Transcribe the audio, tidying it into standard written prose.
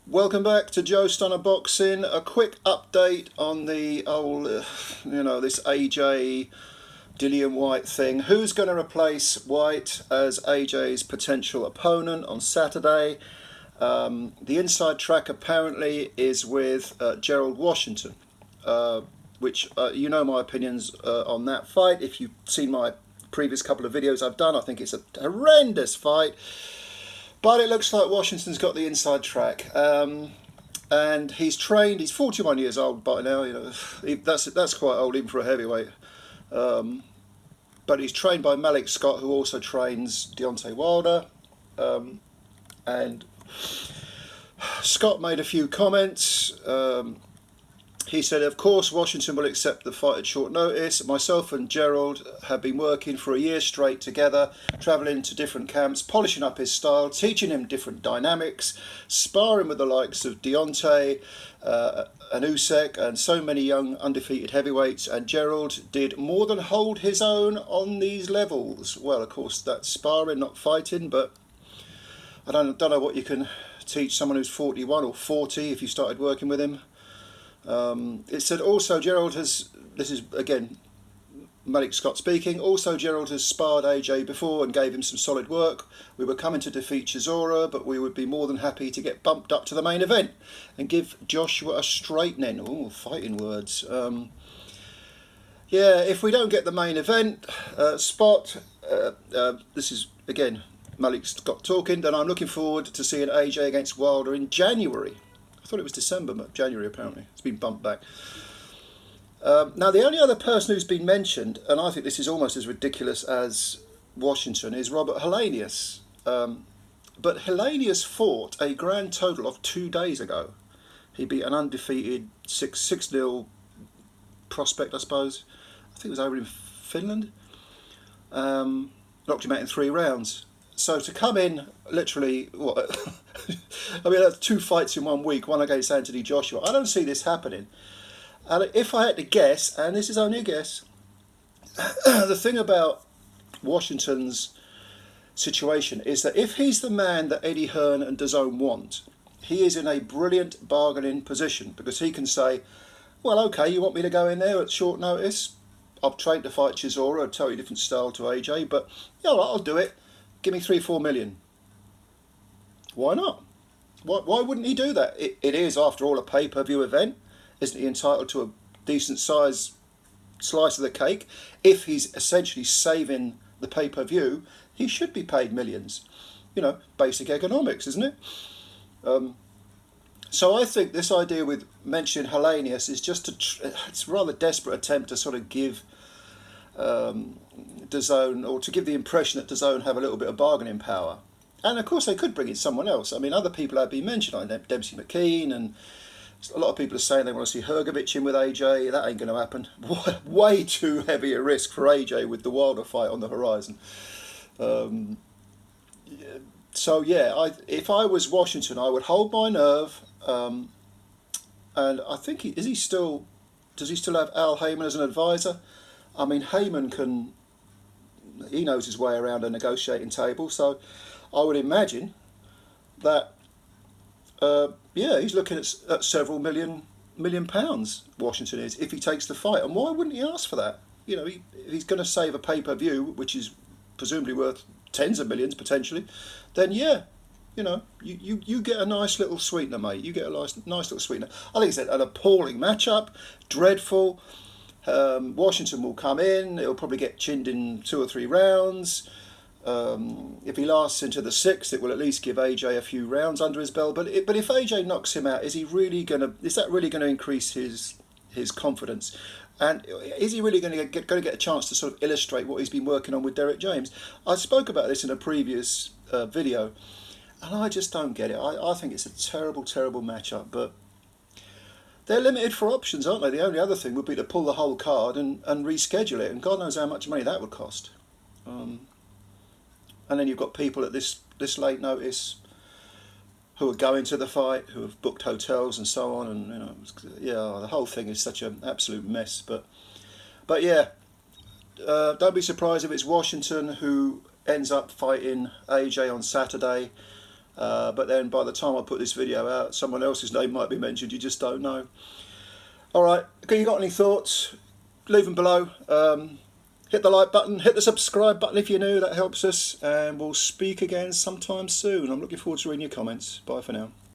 Welcome back to Joe Stunner Boxing. A quick update on the old, this AJ Dillian Whyte thing. Who's going to replace Whyte as AJ's potential opponent on Saturday? The inside track apparently is with Gerald Washington, which you know my opinions on that fight. If you've seen my previous couple of videos I've done, I think it's a horrendous fight. But it looks like Washington's got the inside track, and he's trained. He's 41 years old by now. That's quite old even for a heavyweight. But he's trained by Malik Scott, who also trains Deontay Wilder. And Scott made a few comments. He said, of course, Washington will accept the fight at short notice. Myself and Gerald have been working for a year straight together, travelling to different camps, polishing up his style, teaching him different dynamics, sparring with the likes of Deontay and Usyk and so many young undefeated heavyweights. And Gerald did more than hold his own on these levels. Well, of course, that's sparring, not fighting, but I don't know what you can teach someone who's 41 or 40 if you started working with him. It said also Gerald has, this is again Malik Scott speaking, also Gerald has sparred AJ before and gave him some solid work. We were coming to defeat Chisora, but we would be more than happy to get bumped up to the main event and give Joshua a straightening. Oh, fighting words. Yeah, if we don't get the main event spot, this is again Malik Scott talking, then I'm looking forward to seeing AJ against Wilder in January. I thought it was December, but January apparently. It's been bumped back. Now, the only other person who's been mentioned, and I think this is almost as ridiculous as Washington, is Robert Helenius. But Helenius fought a grand total of 2 days ago. He beat an undefeated 6-0 prospect, I suppose. I think it was over in Finland. Knocked him out in 3 rounds. So to come in, literally, what? I mean, that's 2 fights in 1 week, one against Anthony Joshua. I don't see this happening. And if I had to guess, and this is only a guess, the thing about Washington's situation is that if he's the man that Eddie Hearn and DAZN want, he is in a brilliant bargaining position because he can say, well, okay, you want me to go in there at short notice? I've trained to fight Chisora, a totally different style to AJ, but yeah, all right, I'll do it. Give me 3-4 million. Why not? Why wouldn't he do that? It is, after all, a pay-per-view event. Isn't he entitled to a decent size slice of the cake? If he's essentially saving the pay-per-view, he should be paid millions. You know, basic economics, isn't it? So I think this idea with mentioning Helenius is just it's a rather desperate attempt to sort of give DAZN, or to give the impression that DAZN have a little bit of bargaining power. And of course they could bring in someone else. I mean, other people have been mentioned, like Dempsey McKean, and a lot of people are saying they want to see Hrgovic in with AJ. That ain't going to happen. Way too heavy a risk for AJ with the Wilder fight on the horizon. So yeah, if I was Washington, I would hold my nerve. And I think does he still have Al Heyman as an advisor? I mean, Heyman he knows his way around a negotiating table, so I would imagine that, he's looking at several million pounds, Washington is, if he takes the fight. And why wouldn't he ask for that? You know, if he's going to save a pay-per-view, which is presumably worth tens of millions, potentially, then yeah, you know, you get a nice little sweetener, mate. You get a nice little sweetener. I think it's an appalling matchup, dreadful. Washington will come in, it'll probably get chinned in 2 or 3 rounds. If he lasts into the 6th, it will at least give AJ a few rounds under his belt. But if AJ knocks him out, is that really going to increase his confidence? And is he really going to get a chance to sort of illustrate what he's been working on with Derek James? I spoke about this in a previous video, and I just don't get it. I think it's a terrible, terrible matchup, but they're limited for options, aren't they? The only other thing would be to pull the whole card and reschedule it, and God knows how much money that would cost. And then you've got people at this late notice who are going to the fight, who have booked hotels and so on, and the whole thing is such an absolute mess. But yeah, don't be surprised if it's Washington who ends up fighting AJ on Saturday. But then by the time I put this video out, someone else's name might be mentioned. You just don't know. Alright, okay, you got any thoughts? Leave them below. Hit the like button, hit the subscribe button if you're new, that helps us. And we'll speak again sometime soon. I'm looking forward to reading your comments. Bye for now.